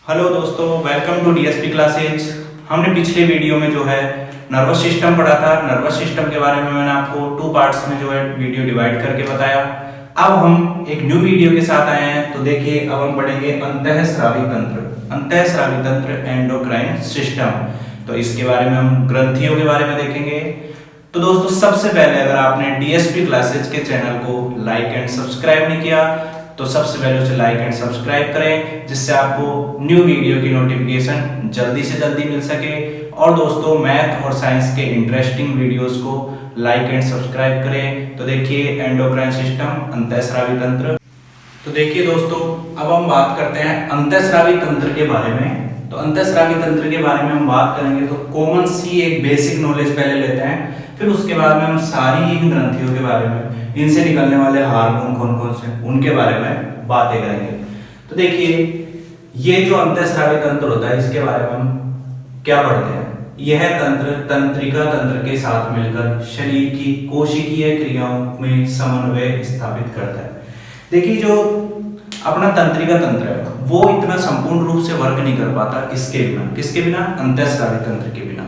Hello दोस्तों, welcome to DSP classes. हमने पिछले वीडियो में जो है नर्वस सिस्टम पढ़ा था। नर्वस सिस्टम के बारे में मैंने आपको 2 पार्ट्स में जो है वीडियो डिवाइड करके बताया। अब हम एक न्यू वीडियो के साथ आए हैं। तो देखिए, अब हम पढ़ेंगे अंतःस्रावी तंत्र, अंतःस्रावी तंत्र एंडोक्राइन सिस्टम। तो इसके बारे में हम ग्रंथियों के बारे में देखेंगे। तो दोस्तों, सबसे पहले अगर आपने डीएसपी क्लासेज के चैनल को लाइक एंड सब्सक्राइब नहीं किया तो सबसे पहले उसे लाइक एंड सब्सक्राइब करें, जिससे आपको न्यू वीडियो की नोटिफिकेशन जल्दी से जल्दी मिल सके। और दोस्तों, मैथ और साइंस के इंटरेस्टिंग वीडियोस को लाइक एंड सब्सक्राइब करें। तो देखिए, एंडोक्राइन सिस्टम, अंतःस्रावी तंत्र। तो देखिए दोस्तों, अब हम बात करते हैं अंतःस्रावी तंत्र के बारे में। तो अंतःस्रावी तंत्र के बारे में हम बात करेंगे तो कॉमन सी एक बेसिक नॉलेज पहले लेते हैं, फिर उसके बाद में हम सारी इन ग्रंथियों के बारे में, इनसे निकलने वाले हार्मोन कौन कौन से, उनके बारे में बातें करेंगे। तो देखिए, ये जो अंतःस्रावी तंत्र होता है, इसके बारे में हम क्या पढ़ते हैं। यह तंत्र तंत्रिका तंत्र के साथ मिलकर शरीर की कोशिकीय क्रियाओं में समन्वय स्थापित करता है। देखिए, जो अपना तंत्रिका तंत्र है वो इतना संपूर्ण रूप से वर्क नहीं कर पाता किसके बिना, अंतःस्रावी तंत्र के बिना।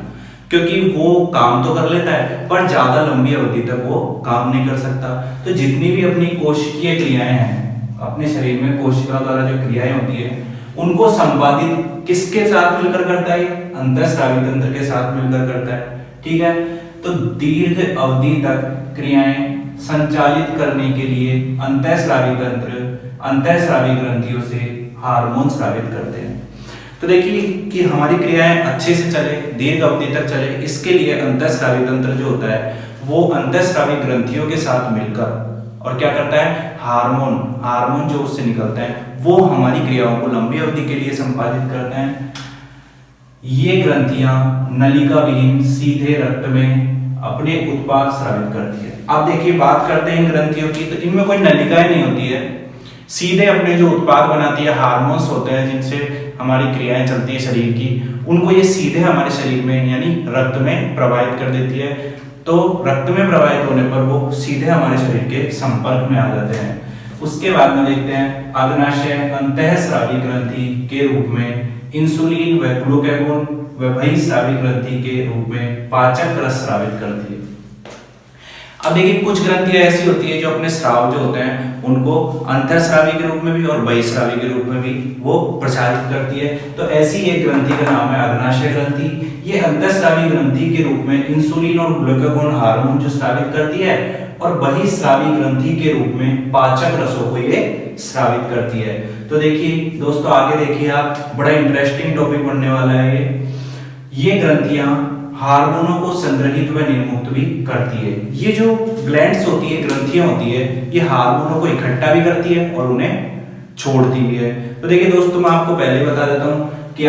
क्योंकि वो काम तो कर लेता है पर ज्यादा लंबी अवधि तक वो काम नहीं कर सकता। तो जितनी भी अपनी कोशिकीय क्रियाएं हैं, अपने शरीर में कोशिका द्वारा जो क्रियाएं होती है, उनको संपादित किसके साथ मिलकर करता है, अंतःस्रावी तंत्र के साथ मिलकर करता है। ठीक है, तो दीर्घ अवधि तक क्रियाएं संचालित करने के लिए अंतःस्रावी तंत्र अंतःस्रावी ग्रंथियों से हार्मोन स्रावित करते हैं। तो देखिए कि हमारी क्रियाएं अच्छे से चले, दीर्घ अवधि तक चले, इसके लिए अंतःस्रावी तंत्र जो होता है वो अंतःस्रावी ग्रंथियों के साथ मिलकर और क्या करता है, हार्मोन जो उससे निकलता है वो हमारी क्रियाओं को लंबी अवधि के लिए संपादित करते हैं। ये ग्रंथियां नलिका विहीन सीधे रक्त में अपने उत्पाद स्रावित करती है। अब देखिए, बात करते हैं इन ग्रंथियों की, तो इनमें कोई नलिकाएं नहीं होती है, सीधे अपने जो उत्पाद बनाती है, हार्मोन्स होते हैं जिनसे हमारी क्रियाएं चलती है शरीर की, उनको ये सीधे हमारे शरीर में यानी रक्त में प्रवाहित कर देती है। तो रक्त में प्रवाहित होने पर वो सीधे हमारे शरीर के संपर्क में आ जाते हैं। उसके बाद में देखते हैं अग्नाशय अंतःस्रावी ग्रंथि के रूप में इंसुलिन व ग्लूकागोन व बहिःस्रावी ग्रंथि के रूप में पाचक रस स्रावित करती है। अब देखिए, कुछ ग्रंथियां ऐसी होती है जो अपने स्राव जो होते हैं उनको अंतःस्रावी के रूप में भी और बहिःस्रावी के रूप में भी वो प्रसारित करती है। तो ऐसी एक ग्रंथि का नाम है अग्नाशय ग्रंथि। ये अंतःस्रावी ग्रंथि के रूप में इंसुलिन और ग्लूकागोन हार्मोन जो स्रावित करती है और बहिःस्रावी ग्रंथि के रूप में पाचक रसों को ये स्रावित करती है। तो देखिए दोस्तों, आगे देखिए आप, बड़ा इंटरेस्टिंग टॉपिक पढ़ने वाला है ये ग्रंथियां हार्मोनों को संग्रहित व निर्मुक्त भी करती है। ये जो ग्लैंड्स होती है, ग्रंथियां होती है, ये हार्मोनों को इकट्ठा भी करती है और उन्हें छोड़ती भी है। तो देखिए दोस्तों, मैं आपको पहले बता देता हूँ कि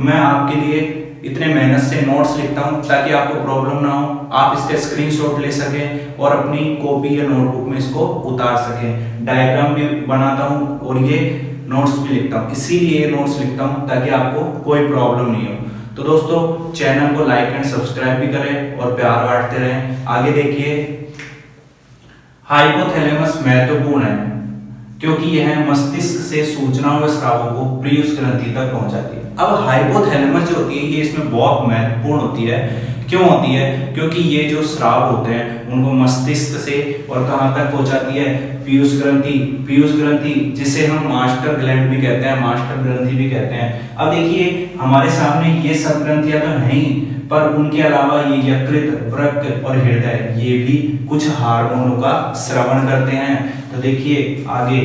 मैं आपके लिए इतने मेहनत से नोट्स लिखता हूँ ताकि आपको प्रॉब्लम ना हो, आप इसके स्क्रीनशॉट ले सकें और अपनी कॉपी या नोटबुक में इसको उतार सकें। डायग्राम भी बनाता हूँ और ये नोट्स भी लिखता हूँ, इसीलिए नोट्स लिखता हूँ ताकि आपको कोई प्रॉब्लम नहीं हो। तो दोस्तों, चैनल को लाइक एंड सब्सक्राइब भी करें और प्यार बांटते रहें। आगे देखिए, हाइपोथैलेमस महत्वपूर्ण है क्योंकि यह मस्तिष्क से सूचनाओं व स्रावों को पीयूष ग्रंथि तक पहुंचाती है। अब हाइपोथैलेमस जो होती है ये इसमें बहुत महत्वपूर्ण होती है। क्यों होती है? क्योंकि ये जो स्राव होते हैं उनको मस्तिष्क से और कहां तक पहुंचाती है, पीयूष ग्रंथि जिसे हम मास्टर ग्लैंड भी कहते हैं, मास्टर ग्रंथि भी कहते हैं। अब देखिए, हमारे सामने ये सब ग्रंथियां तो हैं ही, पर उनके अलावा ये यकृत, वृक्क और हृदय ये भी कुछ हार्मोनों का स्रावण करते हैं। तो देखिए आगे,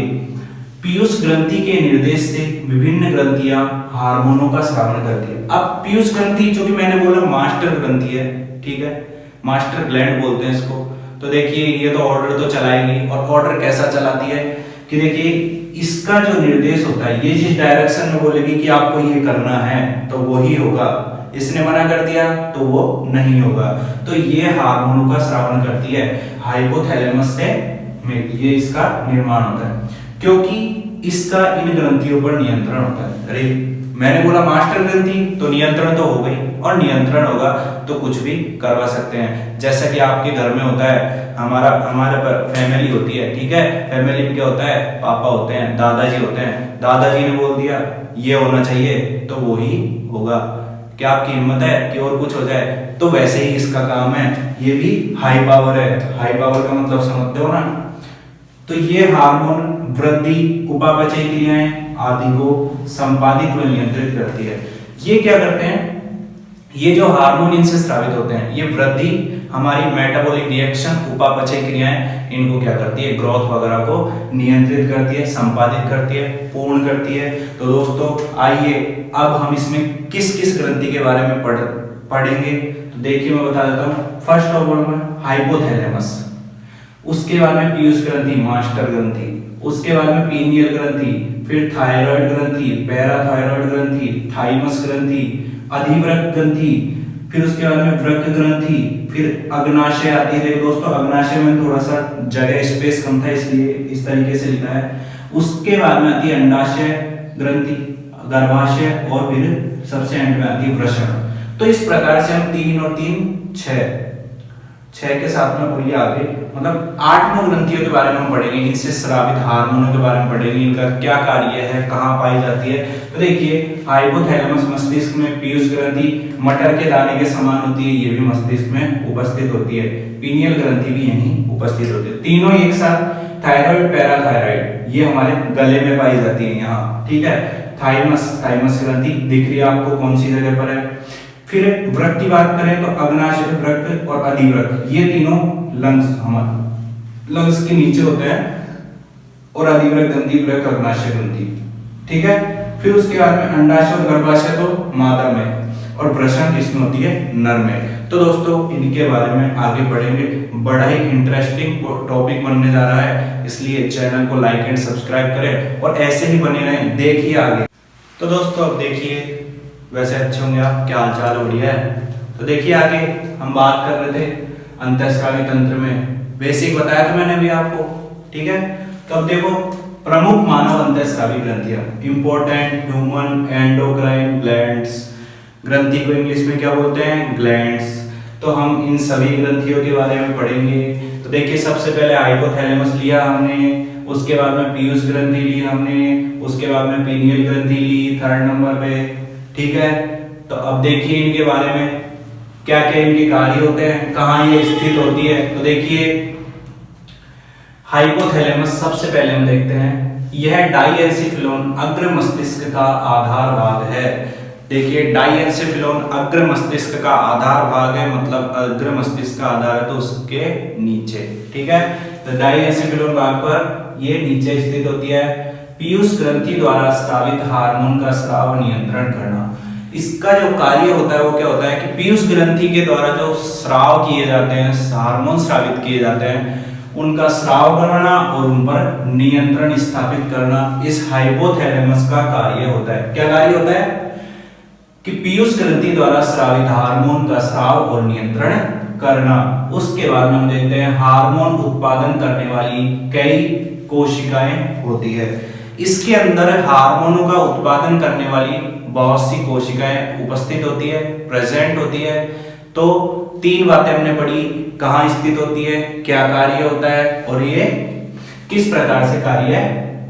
पीयूष ग्रंथि के निर्देश से विभिन्न ग्रंथियां हार्मोनों का स्रावण करती है। अब पीयूष ग्रंथि जो कि मैंने बोला मास्टर ग्रंथि है, ठीक है, मास्टर ग्लैंड बोलते हैं इसको। तो देखिए, ये तो ऑर्डर तो चलाएगी और ऑर्डर कैसा चलाती है कि देखिए, इसका जो निर्देश होता है, ये जिस डायरेक्शन में बोलेगी कि आपको ये करना है तो वही होगा, इसने मना कर दिया तो वो नहीं होगा। तो ये हार्मोनों का स्रावण करती है हाइपोथैलेमस से, ये इसका निर्माण होता है क्योंकि इसका इन ग्रंथियों पर नियंत्रण होता है। अरे मैंने बोला मास्टर ग्रंथि, तो नियंत्रण तो हो गई, और नियंत्रण होगा तो कुछ भी करवा सकते हैं। जैसा कि आपके घर में होता है, हमारे पर फैमिली होती है, ठीक है, फैमिली में क्या होता है, पापा होते हैं, दादाजी होते हैं, दादाजी ने बोल दिया ये होना चाहिए तो वो ही होगा। क्या आपकी हिम्मत है कि और कुछ हो जाए? तो वैसे ही इसका काम है, ये भी हाई पावर है। हाई पावर का मतलब समझते हो ना? तो ये हार्मोन वृद्धि, उपापचय क्रियाएं आदि को संपादित व नियंत्रित करती है। ये क्या करते हैं? ये जो हार्मोन इनसे स्रावित होते हैं, ये वृद्धि, हमारी मेटाबॉलिक रिएक्शन, उपापचय क्रियाएं, इनको क्या करती है? ग्रोथ वगैरह को नियंत्रित करती है, संपादित करती है, पूर्ण करती है। तो दोस्तों आइए अब हम इसमें किस किस ग्रंथि के बारे में पढ़ेंगे। तो देखिए मैं बता देता हूँ। फर्स्ट ऑफ ऑल हाइपोथैलेमस, उसके बाद में पीयूष ग्रंथि, मास्टर ग्रंथि, उसके बाद में पीनियल ग्रंथि, फिर थायराइड ग्रंथि, पैराथायराइड ग्रंथि, थाइमस ग्रंथि, अधिवृक्क ग्रंथि, फिर उसके बाद में वृक्क ग्रंथि, फिर अग्नाशय आती है। दोस्तों अग्नाशय में थोड़ा सा जगह स्पेस कम था इसलिए इस तरीके से लिखा है। उसके बाद में आती है अंडाशय ग्रंथि, गर्भाशय, और फिर सबसे एंड में आती है वृषण। तो इस प्रकार से हम 3 और 3 6 के साथ में बोलिए आगे, मतलब 8 ग्रंथियों के बारे में हम पढ़ेंगे। इनसे स्रावित हार्मोनों के बारे में पढ़ेंगे, इनका क्या कार्य है, कहाँ पाई जाती है। तो देखिए हाइपोथैलेमस मस्तिष्क में पीयूष ग्रंथि मटर के दाने के समान होती है, ये भी मस्तिष्क में उपस्थित होती है। पीनियल ग्रंथि भी यहीं उपस्थित होती है। तीनों एक साथ, थायराइड, पैराथायराइड, ये हमारे गले में पाई जाती है यहाँ, ठीक है। थाइमस ग्रंथि दिख रही है आपको कौन सी जगह पर है। फिर वृक्क की बात करें तो अग्नाशय वृक्क और अधिवृक्क, ये तीनों लंग्स के नीचे होते हैं, और अधिवृक्क ग्रंथि, वृक्क, अग्नाशय ग्रंथि, ठीक है। फिर उसके बाद में अंडाशय और गर्भाशय तो मादा में, और वृषण किसमें होती है? नर में। तो दोस्तों इनके बारे में आगे पढ़ेंगे। बड़ा ही इंटरेस्टिंग टॉपिक बनने जा रहा है, इसलिए चैनल को लाइक एंड सब्सक्राइब करें और ऐसे ही बने रहें, देखिए आगे। तो दोस्तों अब देखिए, वैसे अच्छे होंगे आप, क्या हालचाल हो रही है? तो देखिए आगे हम बात कर रहे थे अंतःस्रावी तंत्र में, बेसिक बताया था मैंने भी आपको, ठीक है। तो अब देखो प्रमुख मानव अंतःस्रावी ग्रंथियां, इंपॉर्टेंट ह्यूमन एंडोक्राइन ग्लैंड्स, ग्रंथि को इंग्लिश में क्या बोलते हैं? ग्लैंड्स। तो हम इन सभी ग्रंथियों के बारे में पढ़ेंगे। तो देखिए सबसे पहले हाइपोथैलेमस लिया हमने, उसके बाद में पीयूष ग्रंथि ली हमने, उसके बाद में पीनियल ग्रंथि ली 3rd नंबर पे, ठीक है। तो अब देखिए इनके बारे में क्या क्या इनके कार्य होते हैं, कहाँ ये स्थित होती है। तो देखिए हाइपोथैलेमस सबसे पहले हम देखते हैं, यह डाइएंसिफिलोन अग्र मस्तिष्क का आधार भाग है। देखिए डाइएंसिफिलोन अग्र मस्तिष्क का आधार भाग है, मतलब अग्र मस्तिष्क का आधार है तो उसके नीचे, ठीक है। तो डाइएंसिफिलोन भाग पर ये नीचे स्थित होती है। पीयूष ग्रंथि द्वारा स्रावित हार्मोन का स्राव नियंत्रण करना, इसका जो कार्य होता है वो क्या होता है कि पीयूष ग्रंथि के द्वारा जो स्राव किए जाते हैं, हार्मोन स्रावित किए जाते हैं, उनका स्राव करना और उन पर नियंत्रण स्थापित करना, इस हाइपोथैलेमस का कार्य होता है। क्या कार्य होता है कि पीयूष ग्रंथि द्वारा स्रावित हार्मोन का स्राव और नियंत्रण करना। उसके बाद में हम देखते हैं हार्मोन उत्पादन करने वाली कई कोशिकाएं होती है। इसके अंदर हार्मोनों का उत्पादन करने वाली बहुत सी कोशिकाएं उपस्थित होती है, प्रेजेंट होती है। तो 3 बातें हमने पढ़ी, कहाँ स्थित होती है, क्या कार्य होता है, और ये किस प्रकार से कार्य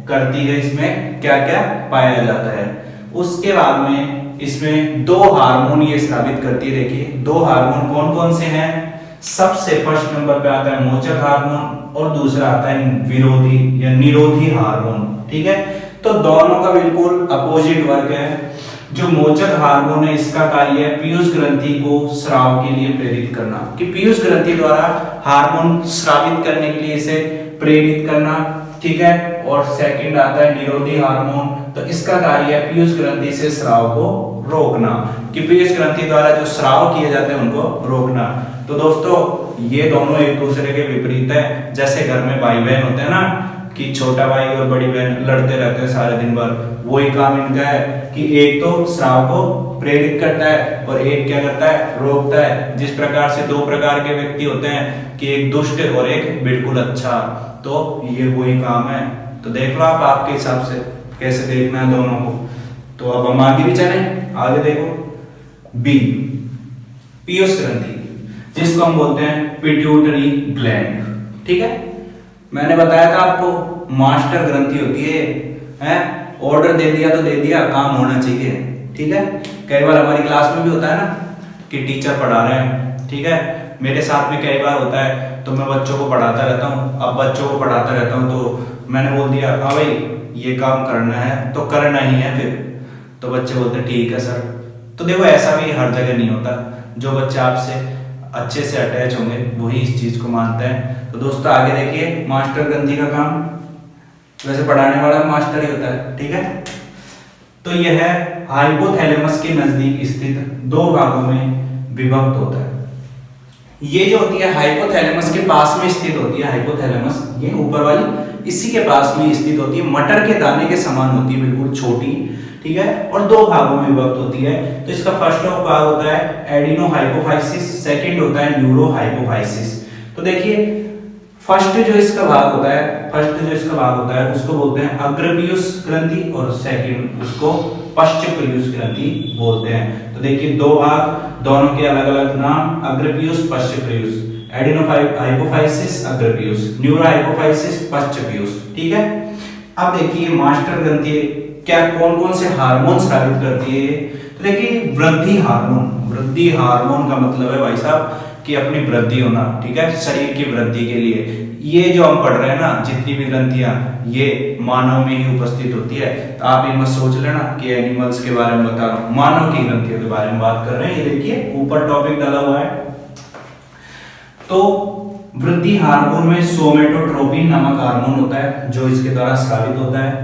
करती है, इसमें क्या क्या पाया जाता है। उसके बाद में इसमें 2 हार्मोन ये स्रावित करती है। देखिए 2 हार्मोन कौन कौन से हैं? सबसे फर्स्ट नंबर पे आता है मोचक हार्मोन, और दूसरा आता है विरोधी या निरोधी हार्मोन, ठीक है। तो दोनों का बिल्कुल अपोजिट वर्क है। जो मोचक हार्मोन है इसका कार्य है पीयूष ग्रंथि को स्राव के लिए प्रेरित करना, कि पीयूष ग्रंथि द्वारा हार्मोन स्रावित करने के लिए इसे प्रेरित करना, ठीक है। और सेकंड आता है निरोधी हार्मोन, तो इसका कार्य है पीयूष ग्रंथि से स्राव को रोकना, कि पीयूष ग्रंथि द्वारा जो स्राव किए जाते हैं उनको रोकना। तो दोस्तों ये दोनों एक दूसरे के विपरीत है। जैसे घर में भाई बहन होते हैं ना, कि छोटा भाई और बड़ी बहन लड़ते रहते हैं सारे दिन भर, वही काम इनका है कि एक तो स्राव को प्रेरित करता है और एक क्या करता है? रोकता है। जिस प्रकार से 2 प्रकार के व्यक्ति होते हैं कि एक दुष्ट और एक बिल्कुल अच्छा, तो ये वही काम है। तो देख लो आप आपके हिसाब से कैसे देखना है दोनों को। तो अब हम आगे भी चलें, आगे देखो बी, पीयूष ग्रंथि, जिसको हम बोलते हैं पिट्यूटरी ग्लैंड, ठीक है। मैंने बताया था आपको मास्टर ग्रंथि होती है, ऑर्डर दे दिया तो दे दिया, काम होना चाहिए, ठीक है। कई बार हमारी क्लास में भी होता है ना कि टीचर पढ़ा रहे हैं, ठीक है, मेरे साथ भी कई बार होता है, तो मैं बच्चों को पढ़ाता रहता हूँ। अब बच्चों को पढ़ाता रहता हूँ तो मैंने बोल दिया हाँ भाई ये काम करना है तो करना ही है, फिर तो बच्चे बोलते हैं ठीक है सर। तो देखो ऐसा भी हर जगह नहीं होता, जो बच्चे आपसे अच्छे से अटैच होंगे वही इस चीज को मानते हैं। तो दोस्तों आगे देखिए, मास्टर ग्रंथि का काम वैसे पढ़ाने वाला मास्टर ही होता है, ठीक है। तो यह है हाइपोथैलेमस के नजदीक स्थित, दो भागों में विभक्त होता है। ये जो होती है हाइपोथैलेमस के पास में स्थित होती है, हाइपोथैलेमस ये ऊपर वाली इसी के पास में स्थित होती है, मटर के दाने के समान होती है, बिल्कुल छोटी, ठीक है, और दो भागों में विभक्त होती है। तो इसका फर्स्ट भाग होता है एडिनो हाइपोफाइसिस, सेकंड होता है न्यूरो हाइपोफाइसिस। तो देखिए फर्स्ट जो इसका भाग होता है उसको बोलते हैं अग्रपीयूष ग्रंथि और सेकंड उसको पश्चपीयूष ग्रंथि बोलते हैं। तो देखिए दो भाग, दोनों के अलग अलग नाम, अग्रपीयूष पश्चपीयूष, एडिनो हाइपोफाइसिस अग्रपीयूष, न्यूरो हाइपोफाइसिस पश्चपीयूष, ठीक है। अब देखिए मास्टर ग्रंथि क्या कौन कौन से हार्मोन स्रावित करती है। तो देखिए वृद्धि हार्मोन का मतलब है भाई साहब कि अपनी वृद्धि होना, ठीक है, शरीर की वृद्धि के लिए। ये जो हम पढ़ रहे हैं ना, जितनी भी ग्रंथियां ये मानव में ही उपस्थित होती है। तो आप ये मत सोच लेना कि एनिमल्स के बारे में बता रहा हूं, मानव की ग्रंथियों के बारे में बात कर रहे हैं। ये देखिए ऊपर टॉपिक डाला हुआ है। तो वृद्धि हार्मोन में सोमेटोट्रोपिन नामक हार्मोन होता है जो इसके द्वारा स्रावित होता है,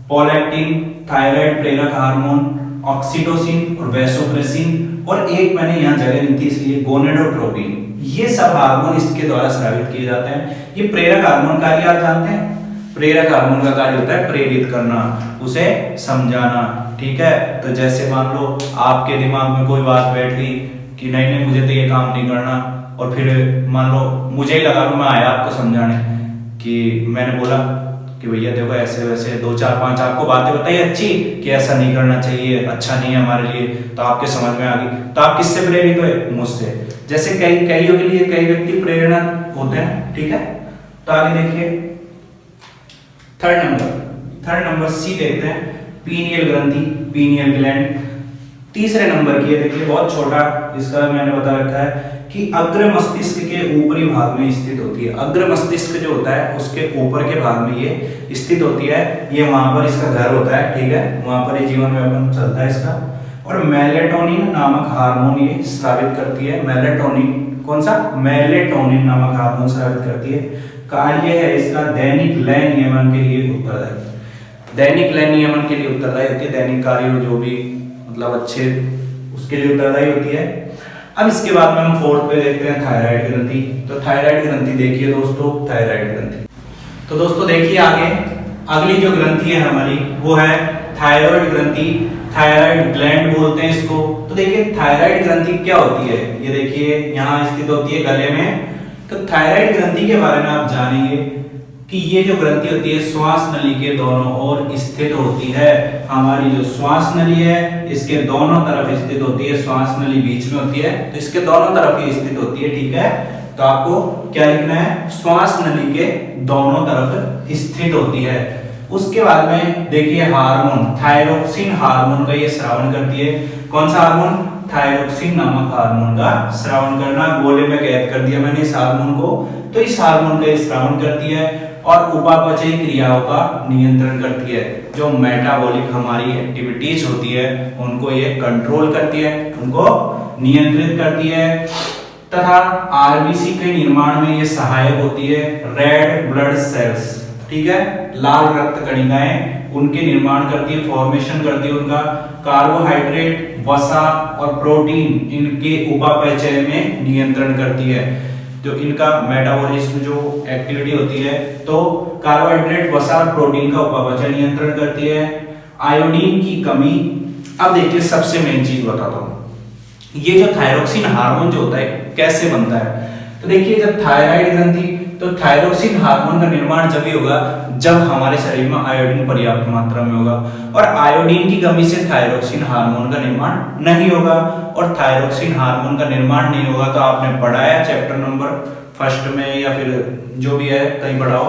प्रोलैक्टिन, थायराइड प्रेरक हार्मोन, ऑक्सीटोसिन और वैसोप्रेसिन, और एक मैंने यहाँ जगह ली थी इसलिए गोनेडोट्रोपिन, ये सब हार्मोन इसके द्वारा स्रावित किए जाते हैं। ये प्रेरक हार्मोन कार्य आप जानते हैं, प्रेरक हार्मोन का कार्य होता है प्रेरित करना, उसे समझाना, ठीक है। तो जैसे मान लो आपके दिमाग में कोई बात बैठ गई कि नहीं नहीं मुझे तो ये काम नहीं करना, और फिर मान लो मुझे ही लगा लो मैं आया आपको समझाने कि मैंने बोला कि भैया देखो ऐसे वैसे 2-4-5 आपको बातें बताई अच्छी कि ऐसा नहीं करना चाहिए, अच्छा नहीं है हमारे लिए, तो आपके समझ में आ गई। तो आप किससे प्रेरित हुए? मुझसे। जैसे कईयों के लिए कई व्यक्ति प्रेरणा होते हैं, ठीक है। तो आगे देखिए थर्ड नंबर सी देखते हैं, पीनियल ग्रंथि, पीनियल ग्लैंड। तीसरे नंबर की देखिए बहुत छोटा, इसका मैंने बता रखा है कि अग्र मस्तिष्क के ऊपरी भाग में स्थित होती है। अग्र मस्तिष्क जो होता है उसके ऊपर के भाग में ये स्थित होती है, ये वहां पर इसका घर होता है, ठीक है, वहां पर ये जीवन व्यापन चलता है इसका। और मेलेटोनिन नामक हार्मोन ये स्रावित करती है। मेलेटोनिन कौन सा? मेलेटोनिन नामक हार्मोन स्रावित करती है। कार्य है इसका दैनिक लय नियमन के लिए उत्तरदायी, दैनिक लय नियमन के लिए उत्तरदायी होती है, दैनिक कार्य जो भी मतलब अच्छे उसके लिए उत्तरदायी होती है। अब इसके बाद में हम फोर्थ पे देखते हैं थायराइड ग्रंथि। तो थायराइड ग्रंथि देखिए दोस्तों, थायराइड ग्रंथि। तो दोस्तों देखिए आगे अगली जो ग्रंथि है हमारी वो है थायराइड ग्रंथि, थायराइड ग्लैंड बोलते हैं इसको। तो देखिए थायराइड ग्रंथि क्या होती है, ये देखिए यहाँ स्थित होती है गले में। तो थायराइड ग्रंथि के बारे में आप जानेंगे कि ये जो ग्रंथि होती है श्वास नली के दोनों ओर स्थित होती है। हमारी जो श्वास नली है इसके दोनों तरफ स्थित होती है, श्वास नली बीच में होती है तो इसके दोनों तरफ ही स्थित होती है, ठीक है। तो आपको क्या लिखना है? श्वास नली के दोनों तरफ स्थित होती है। उसके बाद में देखिए हार्मोन, थायरोक्सिन हार्मोन का ये स्रावन करती है। कौन सा हार्मोन? थायरोक्सिन नामक हार्मोन का स्रावन करना। गोले में कैद कर दिया मैंने इस हार्मोन को। तो इस हार्मोन का स्रावन करती है और उपापचयी क्रियाओं का नियंत्रण करती है। जो मेटाबॉलिक हमारी एक्टिविटीज होती है उनको ये कंट्रोल करती है, उनको नियंत्रित करती है। तथा आरबीसी के निर्माण में ये सहायक होती है। रेड ब्लड सेल्स, ठीक है, लाल रक्त कणिकाएं उनके निर्माण करती है, फॉर्मेशन करती है उनका। कार्बोहाइड्रेट, वसा और प्रोटीन इनके उपापचय में नियंत्रण करती है। जो इनका मेटाबॉलिज्म जो एक्टिविटी होती है तो कार्बोहाइड्रेट, वसा और प्रोटीन का उपापचय नियंत्रण करती है। आयोडीन की कमी, अब देखिए सबसे मेन चीज बताता हूं, ये जो थायरोक्सिन हार्मोन जो होता है कैसे बनता है। तो देखिए जब थायराइड ग्रंथि, तो थायरोक्सिन हार्मोन का निर्माण जब ही होगा जब हमारे शरीर में आयोडीन पर्याप्त मात्रा में होगा, और आयोडीन की कमी से थायरोक्सिन हार्मोन का निर्माण नहीं होगा। और थायरोक्सिन हार्मोन का निर्माण नहीं होगा तो आपने पढ़ाया चैप्टर नंबर फर्स्ट में या फिर जो भी है कहीं पढ़ाओ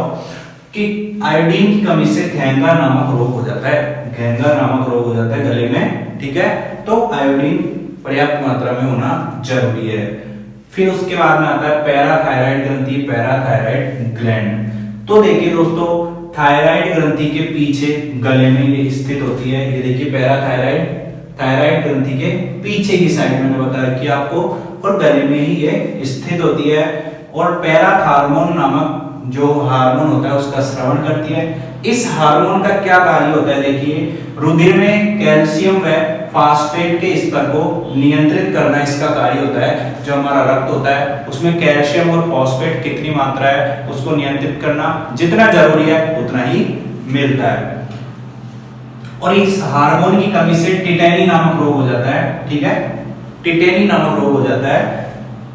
कि आयोडीन की कमी से घेंगा नामक रोग हो जाता है, घेंगा नामक रोग हो जाता है गले में, ठीक है। तो आयोडीन पर्याप्त मात्रा में होना जरूरी है। फिर उसके बाद में आता है पैराथायराइड ग्रंथि, पैराथायराइड ग्लैंड। तो देखिए दोस्तों, थायराइड ग्रंथि के पीछे गले में ये स्थित होती है। ये देखिए पैराथायराइड, थायराइड ग्रंथि के पीछे की साइड मैंने बताया कि आपको, और गले में ही ये स्थित होती है। और पैराथार्मोन नामक जो हार्मोन होता है उसका स्रावन करती है। इस हार्मोन का क्या कार्य होता है, देखिए रुधिर में कैल्शियम व फास्फेट के स्तर को नियंत्रित करना इसका कार्य होता है। जो हमारा रक्त होता है उसमें कैल्शियम और फास्फेट कितनी मात्रा है उसको नियंत्रित करना, जितना जरूरी है उतना ही मिलता है। और इस हार्मोन की कमी से टिटेनी नामक रोग हो जाता है, ठीक है, टिटेनी नामक रोग हो जाता है।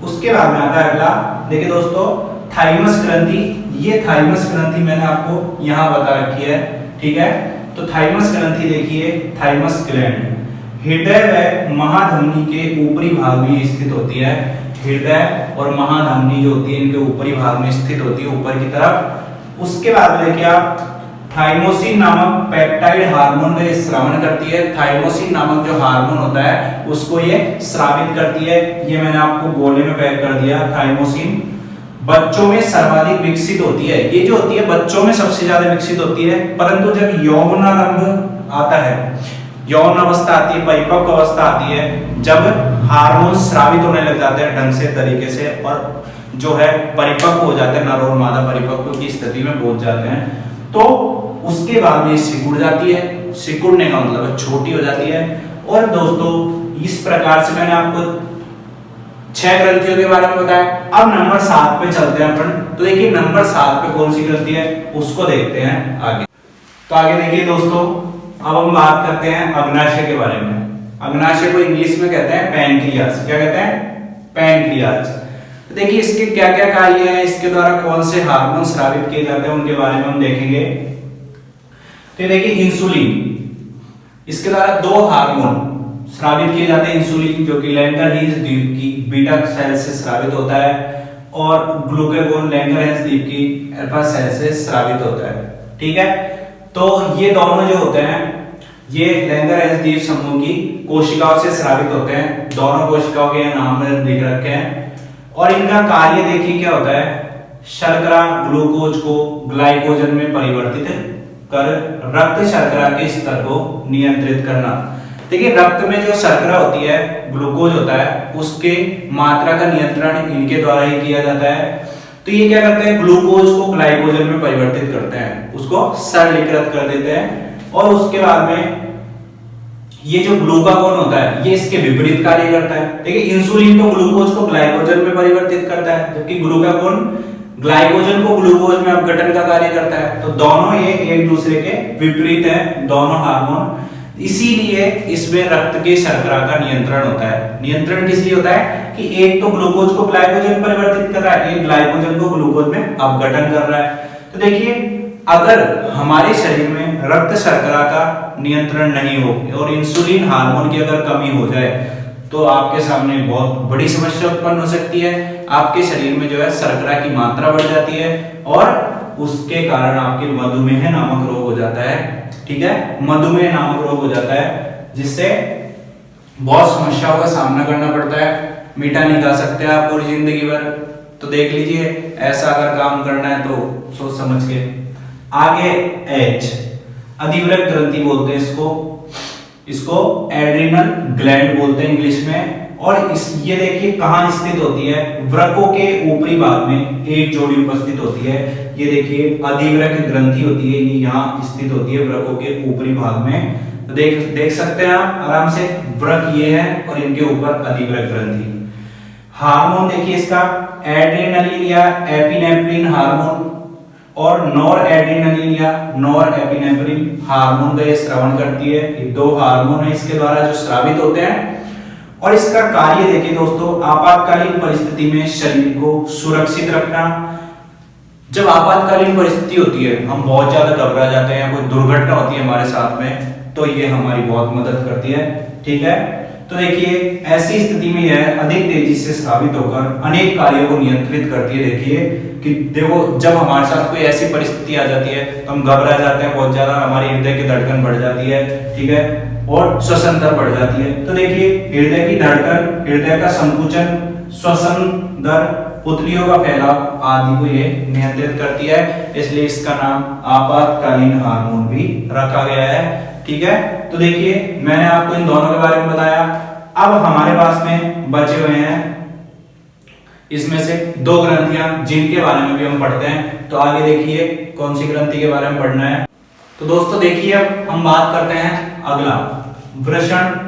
उसके बाद में आता है अगला, देखिए दोस्तों थाइमस ग्रंथि। ये थाइमस ग्रंथि मैंने आपको यहां बता रखी है, ठीक है। तो थाइमस ग्रंथि देखिए, थाइमस ग्लैंड हृदय व महाधमनी के ऊपरी भाग में स्थित होती है। हृदय और महाधमनी जो होती है इनके ऊपरी भाग में स्थित होती है, ऊपर की तरफ। उसके बाद में देखिए आप थाइमोसिन नामक पेप्टाइड हार्मोन का स्रावन करती है। थाइमोसिन नामक जो हार्मोन होता है उसको ये स्रावित करती है। ये मैंने आपको गोले में पैक कर दिया। थाइमोसिन बच्चों में सर्वाधिक विकसित होती है। ये जो होती है बच्चों में सबसे ज्यादा विकसित होती है, परंतु जब यौवनारंभ आता है, यौवन अवस्था आती है, परिपक्व अवस्था आती है, जब हार्मोन स्रावित होने लग जाते हैं ढंग से तरीके से, और जो है परिपक्व हो जाते हैं, नर और मादा परिपक्व की स्थिति में पहुंच जाते हैं, तो उसके बाद में सिकुड़ जाती है। सिकुड़ने का मतलब छोटी हो जाती है। और दोस्तों इस प्रकार से मैंने आपको 6 ग्रंथियों के बारे में बताया। अब नंबर 7 पे चलते हैं अपन। तो देखिए नंबर 7 पे कौन सी ग्रंथि है उसको देखते हैं आगे। तो आगे देखिए दोस्तों, अब हम बात करते हैं अग्नाशय के बारे में। अग्नाशय को इंग्लिश में कहते हैं पैनक्रियाज। क्या कहते हैं? पैनक्रियाज। तो देखिए इसके क्या क्या कार्य हैं, इसके द्वारा कौन से हार्मोन स्रावित किए जाते हैं उनके बारे में हम देखेंगे। तो देखिए इंसुलिन, इसके द्वारा 2 हार्मोन स्रावित किए जाते हैं। इंसुलिन जो कि लैंगरहैंस द्वीप की बीटा सेल से स्रावित होता है, और ग्लूकागोन लैंगरहैंस द्वीप की अल्फा सेल से स्रावित होता है, ठीक है। तो ये दोनों जो होते हैं ये लैंगरहैंस द्वीप समूह की कोशिकाओं से स्रावित होते हैं। दोनों कोशिकाओं के नाम में लिख रखे हैं। और इनका कार्य देखिए क्या होता है, शर्करा ग्लूकोज को ग्लाइकोजन में परिवर्तित कर रक्त शर्करा के स्तर को नियंत्रित करना। देखिए रक्त में जो शर्करा होती है, ग्लूकोज होता है, उसके मात्रा का नियंत्रण इनके द्वारा ही किया जाता है। तो ये क्या करते हैं, ग्लूकोज को ग्लाइकोजन में परिवर्तित करते हैं, उसको सरलीकृत कर देते हैं। और उसके बाद में ये जो ग्लूकागोन होता है ये इसके विपरीत कार्य करता है। देखिए इंसुलिन तो ग्लूकोज को ग्लाइकोजन में परिवर्तित करता है, जबकि ग्लूकागोन ग्लाइकोजन को ग्लूकोज में अपघटन का कार्य करता है। तो दोनों ये एक दूसरे के विपरीत हैं, दोनों हार्मोन। इसीलिए इसमें रक्त के शर्करा का नियंत्रण होता है। नियंत्रण किस लिए होता है कि एक तो ग्लूकोज को ग्लाइकोजन परिवर्तित कर रहा है, एक ग्लाइकोजन को ग्लूकोज में अपघटन कर रहा है। तो देखिए अगर हमारे शरीर में रक्त शर्करा का नियंत्रण नहीं हो और इंसुलिन हार्मोन की अगर कमी हो जाए तो आपके सामने बहुत बड़ी समस्या उत्पन्न हो सकती है। आपके शरीर में जो है शर्करा की मात्रा बढ़ जाती है और उसके कारण आपके मधुमेह नामक रोग हो जाता है, ठीक है। मधुमेह नामक रोग हो जाता है जिससे बहुत समस्याओं का सामना करना पड़ता है। मीठा नहीं खा सकते आप पूरी जिंदगी भर। तो देख लीजिए ऐसा अगर काम करना है तो सोच समझ के। आगे एच, अधिवृक्क ग्रंथि बोलते हैं इसको एड्रिनल ग्लैंड बोलते हैं इंग्लिश में। और ये देखिए कहां स्थित होती है, वृक्कों के ऊपरी भाग में एक जोड़ी उपस्थित होती है। ये देखिए अधिवृक्क ग्रंथि होती है, ये यहाँ स्थित होती है वृक्कों के ऊपरी भाग में। तो देख सकते हैं आप आराम से, वृक्क ये है और इनके ऊपर अधिवृक्क ग्रंथि। हार्मोन देखिए इसका एड्रेनालिन या एपिनेफ्रिन हार्मोन और नॉर एड्रेनालिन या नॉर एपिनेफ्रिन हार्मोन का ये स्रावन करती है। ये 2 हार्मोन है इसके द्वारा जो स्रावित होते हैं। और इसका कार्य देखिए दोस्तों, आपातकालीन परिस्थिति में शरीर को सुरक्षित रखना। जब आपातकालीन परिस्थिति होती है, हम बहुत ज्यादा घबरा जाते हैं, कोई दुर्घटना होती है हमारे साथ में, तो ये हमारी बहुत मदद करती है, ठीक है। तो देखिए ऐसी स्थिति में यह अधिक तेजी से स्रावित होकर अनेक कार्यों को नियंत्रित करती है। देखिए कि देखो जब हमारे साथ कोई ऐसी परिस्थिति आ जाती है तो हम घबरा जाते हैं बहुत ज्यादा, हमारी हृदय की धड़कन बढ़ जाती है, ठीक है, और श्वसन दर बढ़ जाती है। तो देखिए हृदय की धड़कन, हृदय का संकुचन, श्वसन दर, पुतलियों का फैलाव आदि को ये नियंत्रित करती है, इसलिए इसका नाम आपातकालीन हार्मोन भी रखा गया है, ठीक है। तो देखिए मैंने आपको इन दोनों के बारे में बताया। अब हमारे पास में बचे हुए हैं इसमें से दो ग्रंथियां जिनके बारे में भी हम पढ़ते हैं। तो आगे देखिए कौन सी ग्रंथि के बारे में पढ़ना है। तो दोस्तों देखिए अब हम बात करते हैं अगला वृषण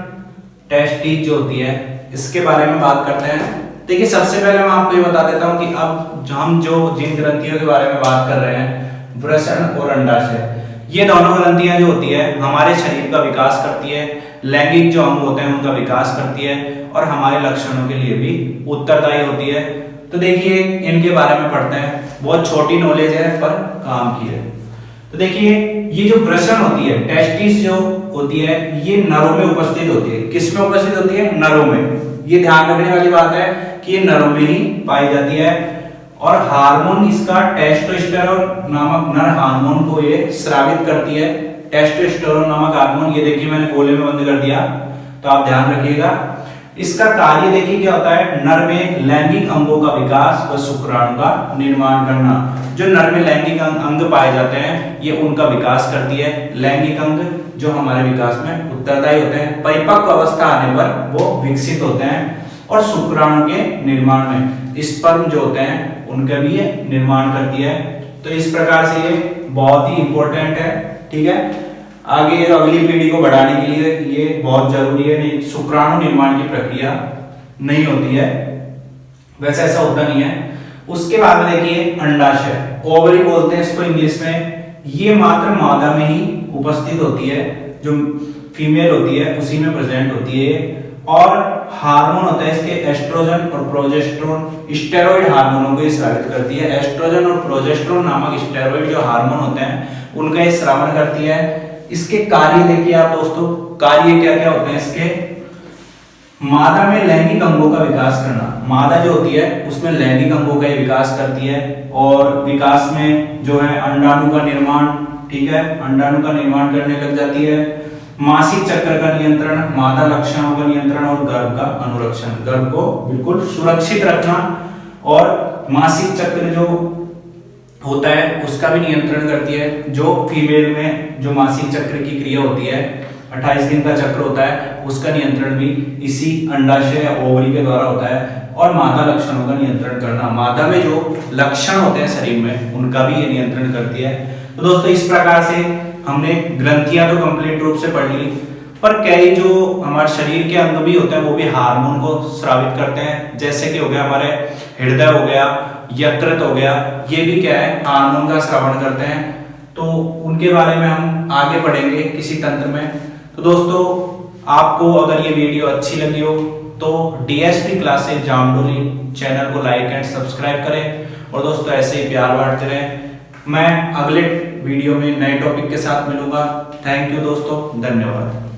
टेस्टिस जो होती है इसके बारे में बात करते हैं। देखिए सबसे पहले मैं आपको ये बता देता हूं कि अब हम जो जिन ग्रंथियों के बारे में बात कर रहे हैं वृषण और अंडाशय, ये दोनों ग्रंथियां जो होती है हमारे शरीर का विकास करती है, लैंगिक जो अंग होते हैं उनका विकास करती है और हमारे लक्षणों के लिए भी उत्तरदायी होती है। तो देखिए इनके बारे में पढ़ते हैं, बहुत छोटी नॉलेज है पर काम की है। तो देखिए ये जो वृषण होती है, टेस्टिस जो होती है, ये नरों में उपस्थित होती है। किस में उपस्थित होती है? नरों में। ये ध्यान रखने वाली बात है कि ये नरों में ही पाई जाती है और हार्मोन इसका टेस्टोस्टेरोन नामक नर हार्मोन को ये स्रावित करती है। टेस्टोस्टेरोन नामक हार्मोन, ये देखिए मैंने गोले में बंद कर दिया, तो आप ध्यान रखिएगा। इसका कार्य देखिए क्या होता है, नर में लैंगिक अंगों का विकास व शुक्राणु का निर्माण करना। जो नर में लैंगिक अंग पाए जाते हैं ये उनका विकास करती है। लैंगिक अंग जो हमारे विकास में उत्तरदायी होते हैं, परिपक्व अवस्था आने पर वो विकसित होते हैं और शुक्राणु के निर्माण में स्पर्म जो होते हैं उनका भी ये निर्माण करती है। तो इस प्रकार से ये बहुत ही इंपॉर्टेंट है, ठीक है। आगे अगली पीढ़ी को बढ़ाने के लिए ये बहुत जरूरी है। नहीं शुक्राणु निर्माण की प्रक्रिया नहीं होती है, वैसे ऐसा होता नहीं है। उसके बाद में देखिए अंडाशय, ओवरी बोलते हैं इसको इंग्लिश में। ये मात्र मादा में ही उपस्थित होती है, जो फीमेल होती है उसी में प्रेजेंट होती है। और हार्मोन होता है इसके एस्ट्रोजन और प्रोजेस्टेरोन, स्टेरॉइड हार्मोनों को स्रावित करती है। एस्ट्रोजन और प्रोजेस्टेरोन नामक स्टेरॉइड जो हार्मोन होते हैं उनका ये स्रावण करती है। इसके कार्य देखिए आप दोस्तों, कार्य क्या क्या होते हैं इसके। मादा में लैंगिक अंगों का विकास करना, मादा जो होती है उसमें लैंगिक अंगों का विकास करती है और विकास में जो है अंडाणु का निर्माण, ठीक है, अंडाणु का निर्माण करने लग जाती है। मासिक चक्र का नियंत्रण, मादा लक्षणों का नियंत्रण और गर्भ का अनुरक्षण, गर्भ को बिल्कुल सुरक्षित रखना और मासिक चक्र जो होता है उसका भी नियंत्रण करती है। जो फीमेल में जो मासिक चक्र की क्रिया होती है 28 दिन का चक्र होता है, उसका नियंत्रण भी इसी अंडाशय या ओवरी के द्वारा होता है। और मादा लक्षणों का नियंत्रण करना, मादा में जो लक्षण होते हैं शरीर में उनका भी ये नियंत्रण करती है। तो दोस्तों इस प्रकार से हमने ग्रंथियां तो कंप्लीट रूप से पढ़ ली, पर कई जो हमारे शरीर के अंग भी होते हैं वो भी हार्मोन को स्रावित करते हैं। जैसे कि हो गया हमारे हृदय हो गया, यकृत हो गया, ये भी क्या है हार्मोन का स्रावण करते हैं। तो उनके बारे में हम आगे पढ़ेंगे किसी तंत्र में। तो दोस्तों आपको अगर ये वीडियो अच्छी लगी हो तो डीएसपी क्लासेस जामडोली चैनल को लाइक एंड सब्सक्राइब करें और दोस्तों ऐसे ही प्यार बांटते रहें। मैं अगले वीडियो में नए टॉपिक के साथ मिलूंगा। थैंक यू दोस्तों, धन्यवाद।